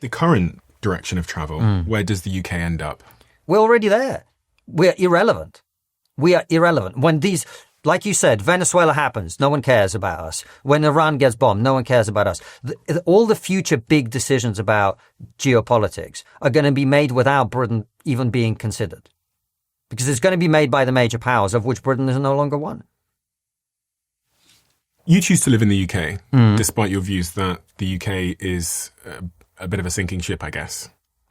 the current direction of travel, where does the UK end up? We're already there. We're irrelevant. We are irrelevant. When these, like you said, Venezuela happens, no one cares about us. When Iran gets bombed, no one cares about us. All the future big decisions about geopolitics are going to be made without Britain even being considered. Because it's going to be made by the major powers, of which Britain is no longer one. You choose to live in the UK, despite your views that the UK is a bit of a sinking ship, I guess.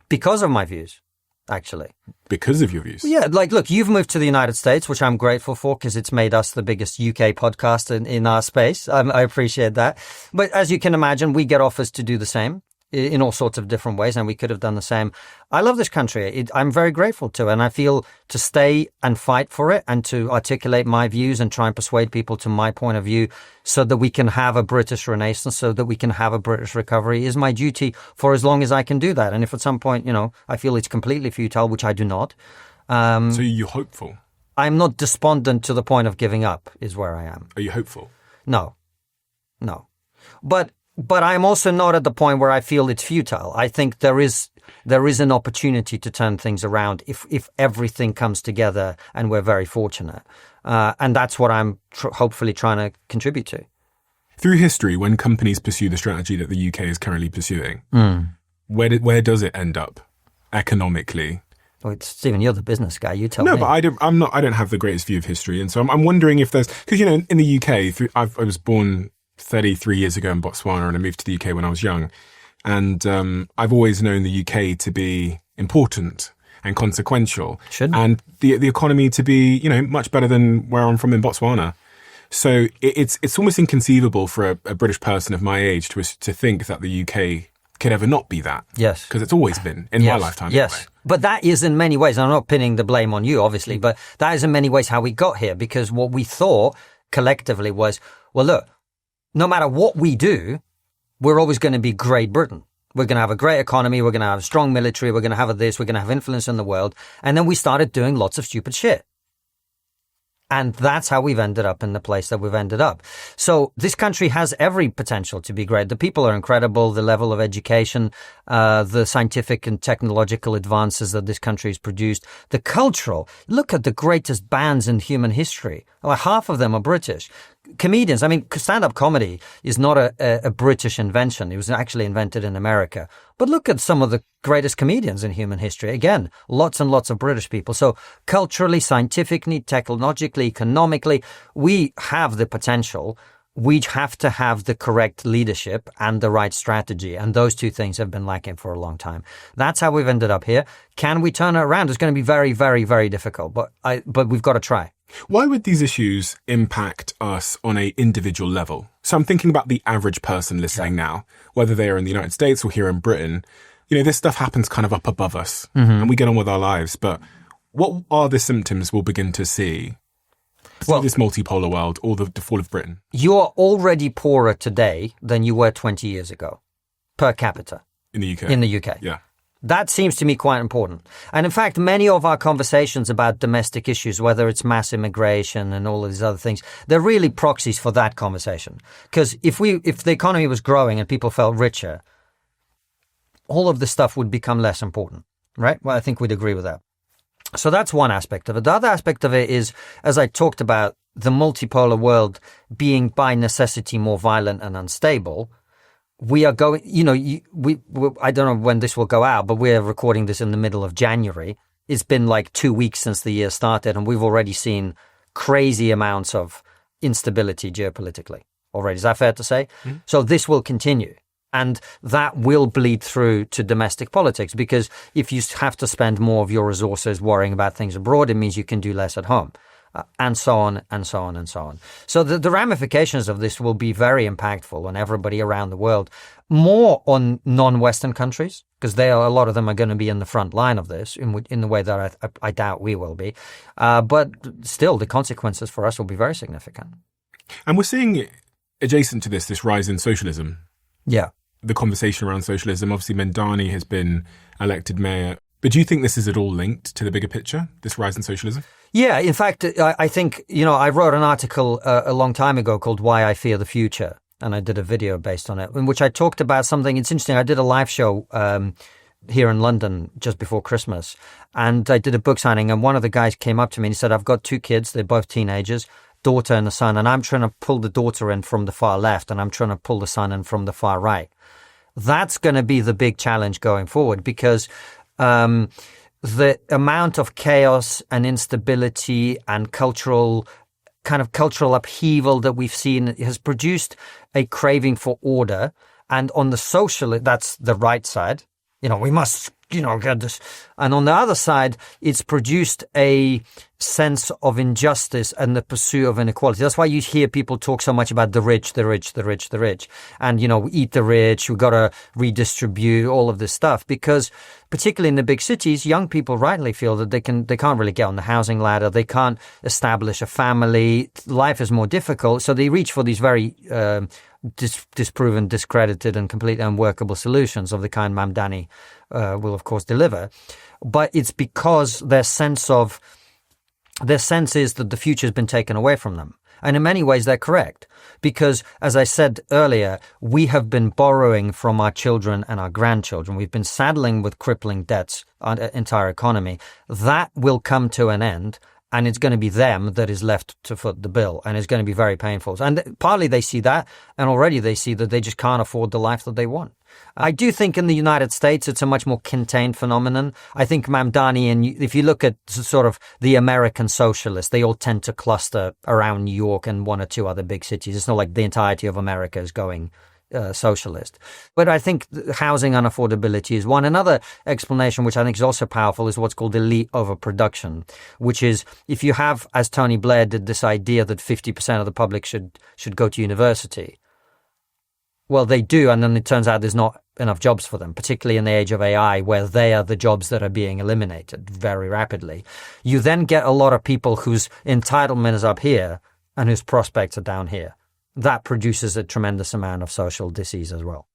Because of my views, actually. Because of your views? Yeah, like, look, you've moved to the United States, which I'm grateful for because it's made us the biggest UK podcast in our space. I appreciate that. But as you can imagine, we get offers to do the same in all sorts of different ways, and we could have done the same. I love this country. I'm very grateful to it, and I feel to stay and fight for it and to articulate my views and try and persuade people to my point of view so that we can have a British renaissance, so that we can have a British recovery is my duty for as long as I can do that. And if at some point, I feel it's completely futile, which I do not. So you're hopeful? I'm not despondent to the point of giving up is where I am. Are you hopeful? No. But I'm also not at the point where I feel it's futile. I think there is an opportunity to turn things around if everything comes together, and we're very fortunate. And that's what I'm hopefully trying to contribute to. Through history, when companies pursue the strategy that the UK is currently pursuing, where does it end up economically? Well, Stephen, you're the business guy. You tell me. No, but I don't have the greatest view of history, and so I'm wondering if there's, because in the UK, I was born 33 years ago in Botswana, and I moved to the UK when I was young. And I've always known the UK to be important and consequential. And the economy to be, much better than where I'm from in Botswana. So it's almost inconceivable for a British person of my age to think that the UK could ever not be that. Yes. Because it's always been in my lifetime. Yes. Anyway. But that is in many ways, I'm not pinning the blame on you, obviously, but that is in many ways how we got here, because what we thought collectively was, well, look, no matter what we do, we're always going to be Great Britain. We're going to have a great economy. We're going to have a strong military. We're going to have this. We're going to have influence in the world. And then we started doing lots of stupid shit. And that's how we've ended up in the place that we've ended up. So this country has every potential to be great. The people are incredible. The level of education, the scientific and technological advances that this country has produced, the cultural. Look at the greatest bands in human history. Well, half of them are British. Comedians, stand-up comedy is not a British invention. It was actually invented in America. But look at some of the greatest comedians in human history. Again, lots and lots of British people. So culturally, scientifically, technologically, economically, we have the potential. We have to have the correct leadership and the right strategy. And those two things have been lacking for a long time. That's how we've ended up here. Can we turn it around? It's going to be very, very, very difficult. But we've got to try. Why would these issues impact us on an individual level? So I'm thinking about the average person listening now, whether they are in the United States or here in Britain. This stuff happens kind of up above us and we get on with our lives. But what are the symptoms we'll begin to see through this multipolar world or the fall of Britain? You're already poorer today than you were 20 years ago, per capita. In the UK? In the UK. Yeah. That seems to me quite important. And in fact, many of our conversations about domestic issues, whether it's mass immigration and all of these other things, they're really proxies for that conversation. Because if the economy was growing and people felt richer, all of this stuff would become less important, right? Well, I think we'd agree with that. So that's one aspect of it. The other aspect of it is, as I talked about, the multipolar world being by necessity more violent and unstable. We are going, I don't know when this will go out, but we're recording this in the middle of January. It's been like 2 weeks since the year started, and we've already seen crazy amounts of instability geopolitically already. Is that fair to say? Mm-hmm. So this will continue, and that will bleed through to domestic politics, because if you have to spend more of your resources worrying about things abroad, it means you can do less at home. And so on, and so on, and so on. So the ramifications of this will be very impactful on everybody around the world, more on non-Western countries, because a lot of them are going to be in the front line of this in the way that I doubt we will be. But still, the consequences for us will be very significant. And we're seeing, adjacent to this rise in socialism. Yeah. The conversation around socialism. Obviously, Mendani has been elected mayor. But do you think this is at all linked to the bigger picture, this rise in socialism? Yeah, in fact, I think, I wrote an article a long time ago called Why I Fear the Future. and I did a video based on it, in which I talked about something. It's interesting. I did a live show here in London just before Christmas, and I did a book signing, and one of the guys came up to me and he said, I've got two kids. They're both teenagers, daughter and a son, and I'm trying to pull the daughter in from the far left, and I'm trying to pull the son in from the far right. That's going to be the big challenge going forward, because the amount of chaos and instability and cultural upheaval that we've seen has produced a craving for order. And on the social, that's the right side. We must, get this. And on the other side, it's produced a sense of injustice and the pursuit of inequality. That's why you hear people talk so much about the rich, the rich, the rich, the rich. And, we eat the rich, we've got to redistribute all of this stuff, because particularly in the big cities, young people rightly feel that they can't really get on the housing ladder. They can't establish a family. Life is more difficult. So they reach for these very, disproven, discredited, and completely unworkable solutions of the kind Mamdani will, of course, deliver. But it's because their sense is that the future has been taken away from them. And in many ways, they're correct. Because, as I said earlier, we have been borrowing from our children and our grandchildren. We've been saddling with crippling debts on the entire economy. That will come to an end. And it's going to be them that is left to foot the bill, and it's going to be very painful. And partly they see that, and already they see that they just can't afford the life that they want. I do think in the United States it's a much more contained phenomenon. I think Mamdani, and if you look at sort of the American socialists, they all tend to cluster around New York and one or two other big cities. It's not like the entirety of America is going socialist. But I think housing unaffordability is one. Another explanation, which I think is also powerful, is what's called elite overproduction, which is if you have, as Tony Blair did, this idea that 50% of the public should go to university. Well, they do, and then it turns out there's not enough jobs for them, particularly in the age of AI, where they are the jobs that are being eliminated very rapidly. You then get a lot of people whose entitlement is up here and whose prospects are down here. That produces a tremendous amount of social disease as well.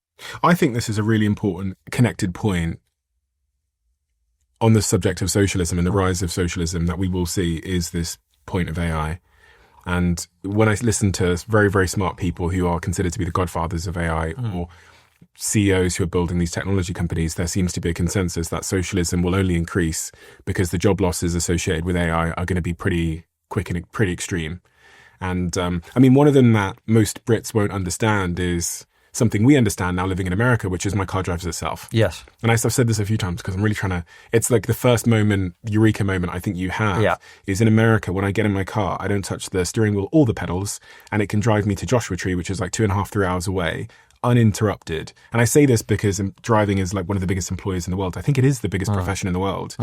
I think this is a really important connected point on the subject of socialism and the rise of socialism that we will see is this point of AI. And when I listen to very, very smart people who are considered to be the godfathers of AI or CEOs who are building these technology companies, there seems to be a consensus that socialism will only increase because the job losses associated with AI are going to be pretty quick and pretty extreme. And one of them that most Brits won't understand is something we understand now living in America, which is my car drives itself. Yes. And I've said this a few times because I'm really trying to, it's like the first eureka moment I think you have is in America. When I get in my car, I don't touch the steering wheel or the pedals, and it can drive me to Joshua Tree, which is like 2.5-3 hours away, uninterrupted. And I say this because driving is like one of the biggest employers in the world. I think it is the biggest profession in the world.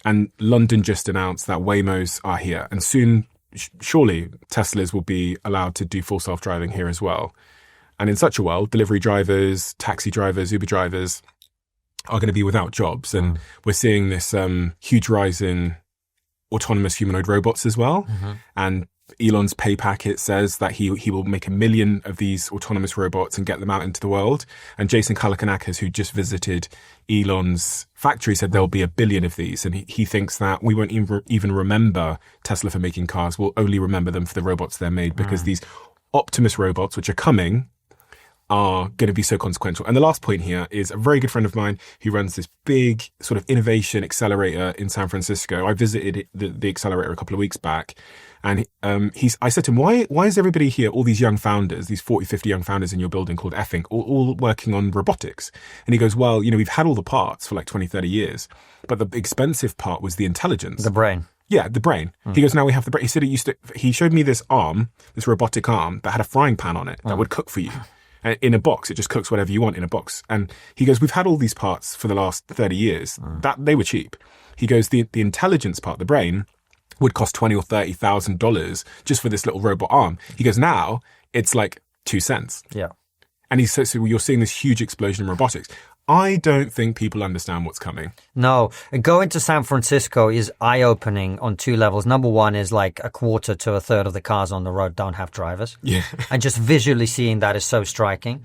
And London just announced that Waymos are here, and soon surely Teslas will be allowed to do full self-driving here as well. And in such a world, delivery drivers, taxi drivers, Uber drivers are going to be without jobs. And we're seeing this huge rise in autonomous humanoid robots as well. And Elon's pay packet says that he will make 1 million of these autonomous robots and get them out into the world. And Jason Calacanis, who just visited Elon's factory, said there'll be 1 billion of these. And he thinks that we won't even remember Tesla for making cars. We'll only remember them for the robots they're made, because these Optimus robots, which are coming, are going to be so consequential. And the last point here is a very good friend of mine who runs this big sort of innovation accelerator in San Francisco. I visited the accelerator a couple of weeks back, and I said to him, why is everybody here, all these young founders, these 40, 50 young founders in your building called Effing, all working on robotics? And he goes, well, we've had all the parts for like 20, 30 years, but the expensive part was the intelligence. The brain. Yeah, the brain. He goes, now we have the brain. He said he showed me this arm, this robotic arm that had a frying pan on it that would cook for you. In a box, it just cooks whatever you want in a box. And he goes, we've had all these parts for the last 30 years. That they were cheap. He goes, the intelligence part, the brain, would cost $20,000 or $30,000 just for this little robot arm. He goes, now it's like 2 cents. Yeah. And he says, so you're seeing this huge explosion in robotics. I don't think people understand what's coming. No. Going to San Francisco is eye-opening on 2 levels. Number one is like 1/4 to 1/3 of the cars on the road don't have drivers. Yeah. And just visually seeing that is so striking.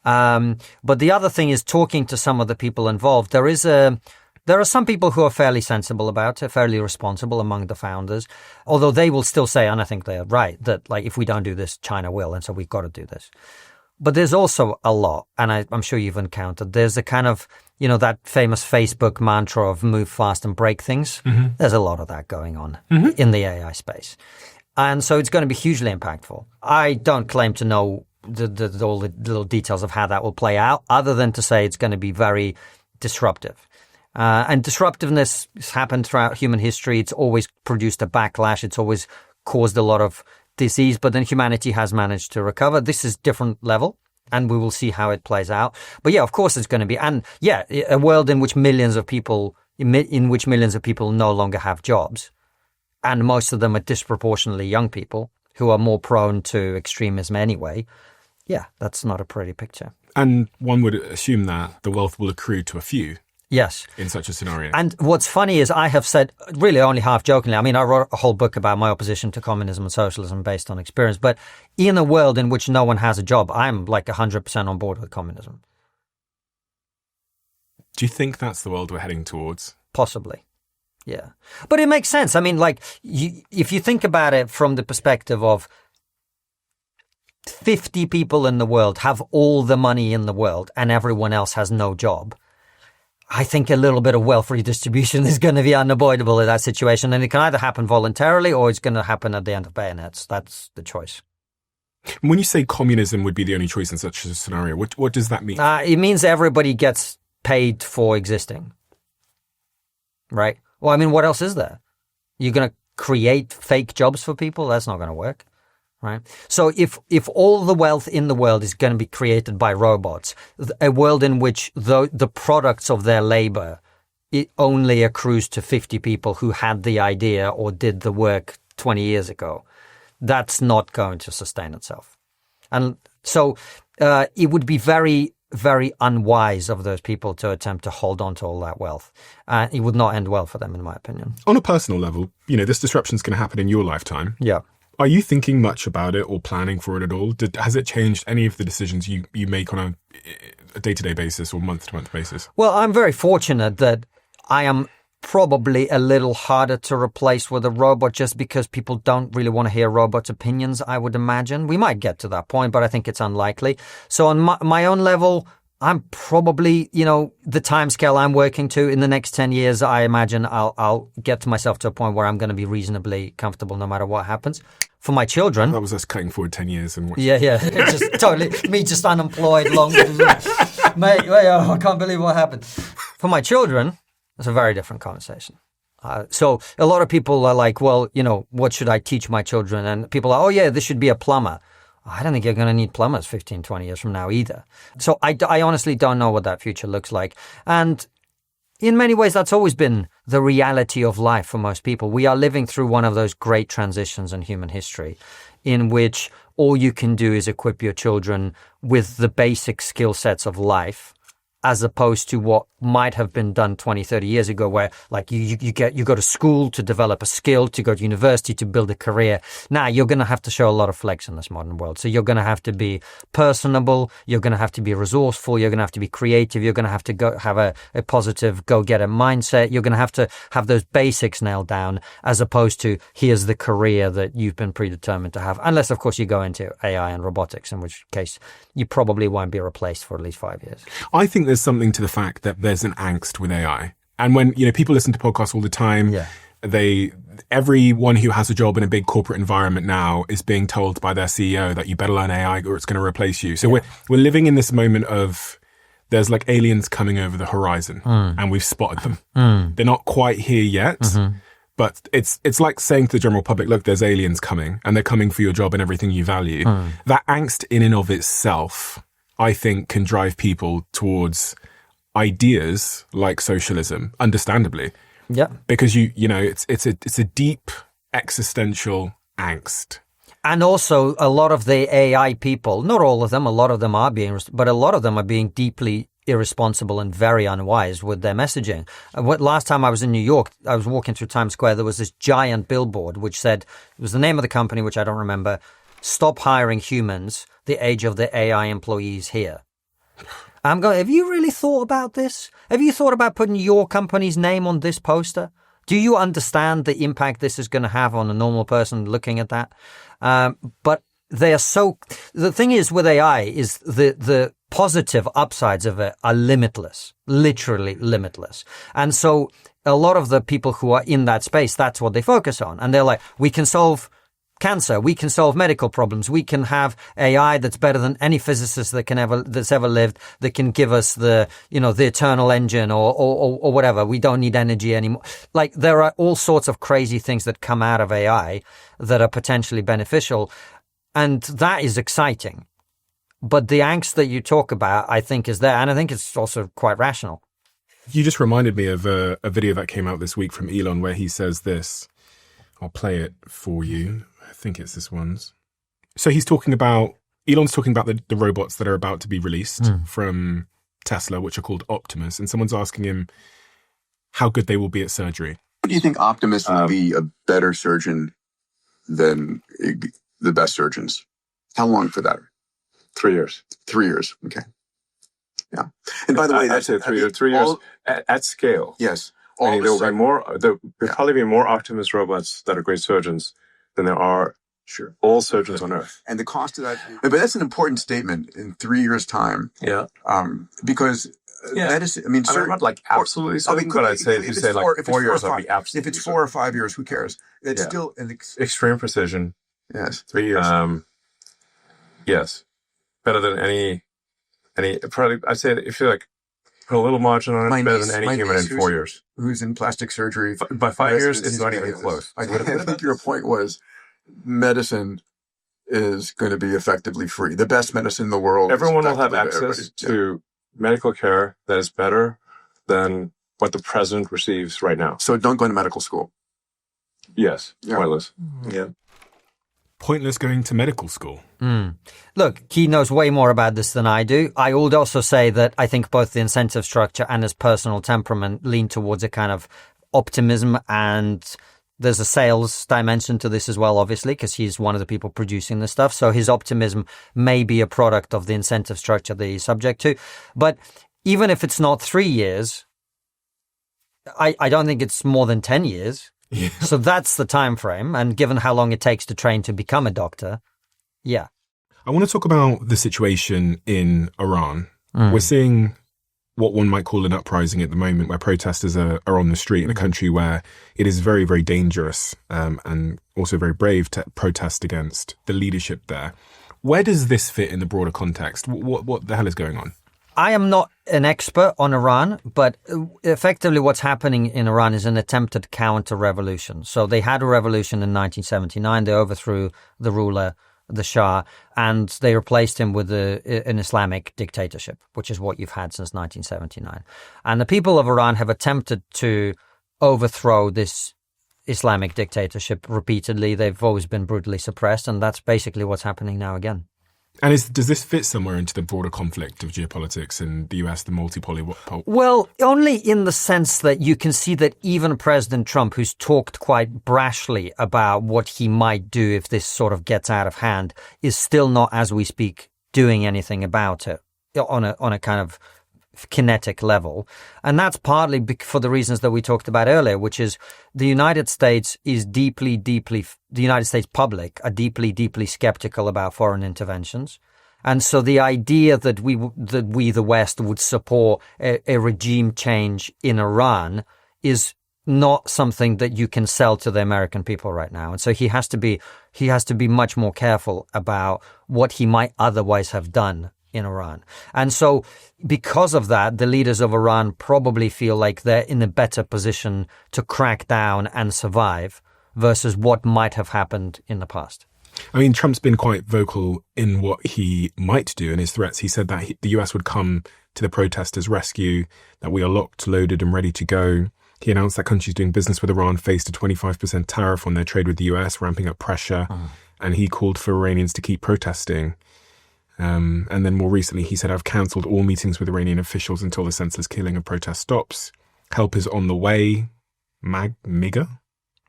But the other thing is talking to some of the people involved. There are some people who are fairly sensible about it, fairly responsible among the founders, although they will still say, and I think they're right, that like if we don't do this, China will, and so we've got to do this. But there's also a lot, and I'm sure you've encountered, there's a kind of, that famous Facebook mantra of move fast and break things. Mm-hmm. There's a lot of that going on in the AI space. And so it's going to be hugely impactful. I don't claim to know all the little details of how that will play out, other than to say it's going to be very disruptive. And disruptiveness has happened throughout human history. It's always produced a backlash. It's always caused a lot of disease, but then humanity has managed to recover. This is different level, and we will see how it plays out. But yeah, of course it's going to be, and yeah, a world in which millions of people no longer have jobs, and most of them are disproportionately young people who are more prone to extremism anyway. Yeah, that's not a pretty picture. And one would assume that the wealth will accrue to a few. Yes. In such a scenario. And what's funny is I have said, really only half jokingly, I wrote a whole book about my opposition to communism and socialism based on experience, but in a world in which no one has a job, I'm like 100% on board with communism. Do you think that's the world we're heading towards? Possibly. Yeah. But it makes sense. If you think about it from the perspective of 50 people in the world have all the money in the world and everyone else has no job, I think a little bit of wealth redistribution is going to be unavoidable in that situation. And it can either happen voluntarily or it's going to happen at the end of bayonets. That's the choice. When you say communism would be the only choice in such a scenario, what does that mean? It means everybody gets paid for existing. Right? Well, what else is there? You're going to create fake jobs for people? That's not going to work. Right. So if all the wealth in the world is going to be created by robots, a world in which the products of their labor, it only accrues to 50 people who had the idea or did the work 20 years ago, that's not going to sustain itself. And so it would be very, very unwise of those people to attempt to hold on to all that wealth. It would not end well for them, in my opinion. On a personal level, this disruption is going to happen in your lifetime. Yeah. Are you thinking much about it or planning for it at all? Has it changed any of the decisions you make on a day-to-day basis or month-to-month basis? Well, I'm very fortunate that I am probably a little harder to replace with a robot just because people don't really want to hear robots' opinions, I would imagine. We might get to that point, but I think it's unlikely. So on my own level, I'm probably, the timescale I'm working to in the next 10 years, I imagine I'll get to myself to a point where I'm going to be reasonably comfortable no matter what happens. For my children... That was us cutting forward 10 years. And Yeah. It's just totally... me just unemployed, long... Mate, I can't believe what happened. For my children, it's a very different conversation. So a lot of people are like, well, what should I teach my children? And people are, oh yeah, this should be a plumber. I don't think you're going to need plumbers 15, 20 years from now either. So I honestly don't know what that future looks like. And in many ways, that's always been the reality of life for most people. We are living through one of those great transitions in human history in which all you can do is equip your children with the basic skill sets of life, as opposed to what might have been done 20, 30 years ago, where like you go to school to develop a skill, to go to university to build a career. Now you're going to have to show a lot of flex in this modern world. So you're going to have to be personable. You're going to have to be resourceful. You're going to have to be creative. You're going to have to have a positive go-getter mindset. You're going to have those basics nailed down, as opposed to here's the career that you've been predetermined to have. Unless, of course, you go into AI and robotics, in which case you probably won't be replaced for at least 5 years. I think there's something to the fact that there's an angst with AI. And when, people listen to podcasts all the time, everyone who has a job in a big corporate environment now is being told by their CEO that you better learn AI or it's going to replace you. So we're living in this moment of there's like aliens coming over the horizon and we've spotted them. They're not quite here yet, but it's like saying to the general public, look, there's aliens coming and they're coming for your job and everything you value. That angst in and of itself, I think, can drive people towards ideas like socialism, understandably. Yeah. Because it's a deep existential angst. And also a lot of the AI people, not all of them, a lot of them are but a lot of them are being deeply irresponsible and very unwise with their messaging. Last time I was in New York, I was walking through Times Square, there was this giant billboard which said, it was the name of the company, which I don't remember, "Stop hiring humans, the age of the AI employees here." I'm going, have you really thought about this? Have you thought about putting your company's name on this poster? Do you understand the impact this is going to have on a normal person looking at that? But they are so, the thing is with AI is the positive upsides of it are limitless, literally limitless. And so a lot of the people who are in that space, that's what they focus on. And they're like, we can solve cancer, we can solve medical problems, we can have AI that's better than any physicist that's ever lived, that can give us the eternal engine or whatever. We don't need energy anymore. Like, there are all sorts of crazy things that come out of AI that are potentially beneficial. And that is exciting. But the angst that you talk about, I think, is there. And I think it's also quite rational. You just reminded me of a video that came out this week from Elon where he says this. I'll play it for you. I think it's this one's. So Elon's talking about the robots that are about to be released from Tesla, which are called Optimus. And someone's asking him how good they will be at surgery. Do you think Optimus will be a better surgeon than the best surgeons? How long for that? 3 years. 3 years. Okay. Yeah. And by the way, I'd say 3 years. 3 years at scale. Yes. There will probably be more Optimus robots that are great surgeons than there are all surgeons on Earth. And the cost of that, but that's an important statement in 3 years' time. Yeah. Because medicine, I'm not like absolutely certain, but I'd say if you say like 4 years, I'd be absolutely If it's 4 or 5 years, who cares? It's still an extreme precision. Yes. 3 years. Yes. Better than any, probably, I'd say if you like put a little margin on it, better than any human in 4 years. Who's in plastic surgery. By 5 years, it's not even close. I think your point was medicine is going to be effectively free. The best medicine in the world. Everyone will have access to medical care that is better than what the president receives right now. So don't go to medical school. Yes. Pointless. Yeah. Pointless going to medical school. Look, he knows way more about this than I do. I would also say that I think both the incentive structure and his personal temperament lean towards a kind of optimism, and there's a sales dimension to this as well, obviously, because he's one of the people producing this stuff. So his optimism may be a product of the incentive structure that he's subject to. But even if it's not 3 years, I don't think it's more than 10 years. Yeah. So that's the time frame. And given how long it takes to train to become a doctor, yeah. I want to talk about the situation in Iran. We're seeing what one might call an uprising at the moment, where protesters are on the street in a country where it is very, very dangerous and also very brave to protest against the leadership there. Where does this fit in the broader context? What the hell is going on? I am not an expert on Iran, but effectively what's happening in Iran is an attempted counter-revolution. So they had a revolution in 1979. They overthrew the ruler, the Shah, and they replaced him with an Islamic dictatorship, which is what you've had since 1979. And the people of Iran have attempted to overthrow this Islamic dictatorship repeatedly. They've always been brutally suppressed, and that's basically what's happening now again. And does this fit somewhere into the broader conflict of geopolitics in the US, the multipolar? Well, only in the sense that you can see that even President Trump, who's talked quite brashly about what he might do if this sort of gets out of hand, is still not, as we speak, doing anything about it on a kind of kinetic level. And that's partly for the reasons that we talked about earlier, which is the United States is the United States public are deeply skeptical about foreign interventions. And so the idea that we, the West, would support a regime change in Iran is not something that you can sell to the American people right now. And so he has to be much more careful about what he might otherwise have done in Iran. And so because of that, the leaders of Iran probably feel like they're in a better position to crack down and survive versus what might have happened in the past. I mean, Trump's been quite vocal in what he might do in his threats. He said that the US would come to the protesters' rescue, that we are locked, loaded and ready to go. He announced that countries doing business with Iran faced a 25% tariff on their trade with the US, ramping up pressure. And he called for Iranians to keep protesting. And then more recently, he said, I've cancelled all meetings with Iranian officials until the senseless killing of protest stops. Help is on the way. MIGA?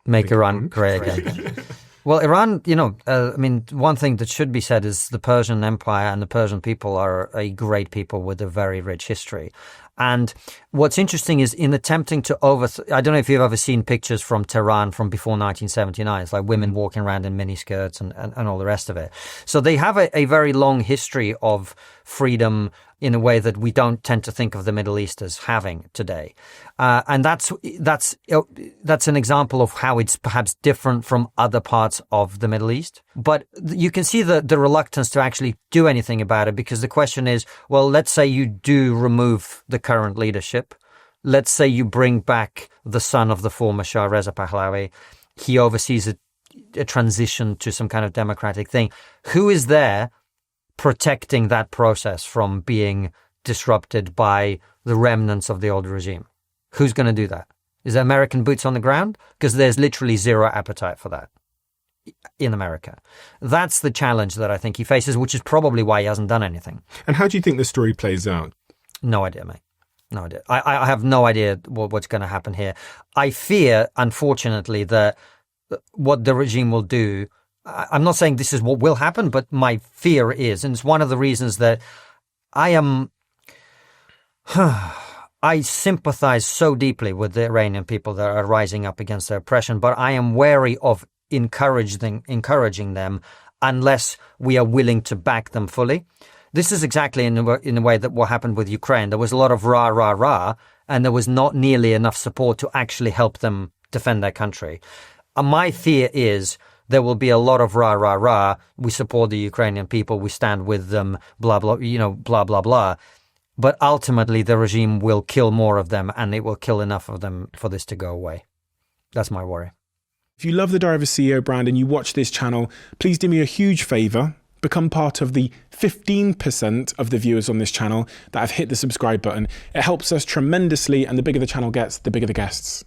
Make Iran great again. Well, Iran, one thing that should be said is the Persian Empire and the Persian people are a great people with a very rich history. And what's interesting is in attempting to I don't know if you've ever seen pictures from Tehran from before 1979. It's like women walking around in miniskirts and all the rest of it. So they have a very long history of freedom in a way that we don't tend to think of the Middle East as having today. And that's an example of how it's perhaps different from other parts of the Middle East. But you can see the reluctance to actually do anything about it, because the question is, well, let's say you do remove the current leadership. Let's say you bring back the son of the former Shah, Reza Pahlavi. He oversees a transition to some kind of democratic thing. Who is there protecting that process from being disrupted by the remnants of the old regime? Who's going to do that? Is there American boots on the ground? Because there's literally zero appetite for that in America. That's the challenge that I think he faces, which is probably why he hasn't done anything. And how do you think the story plays out? No idea, mate. No idea. I have no idea what's going to happen here. I fear, unfortunately, that what the regime will do, I'm not saying this is what will happen, but my fear is, and it's one of the reasons that I sympathize so deeply with the Iranian people that are rising up against their oppression, but I am wary of encouraging them unless we are willing to back them fully. This is exactly in a way that what happened with Ukraine. There was a lot of rah, rah, rah, and there was not nearly enough support to actually help them defend their country. My fear is there will be a lot of rah, rah, rah. We support the Ukrainian people. We stand with them, blah, blah, blah, blah, blah. But ultimately, the regime will kill more of them, and it will kill enough of them for this to go away. That's my worry. If you love the Diary of a CEO brand and you watch this channel, please do me a huge favor. Become part of the 15% of the viewers on this channel that have hit the subscribe button. It helps us tremendously, and the bigger the channel gets, the bigger the guests.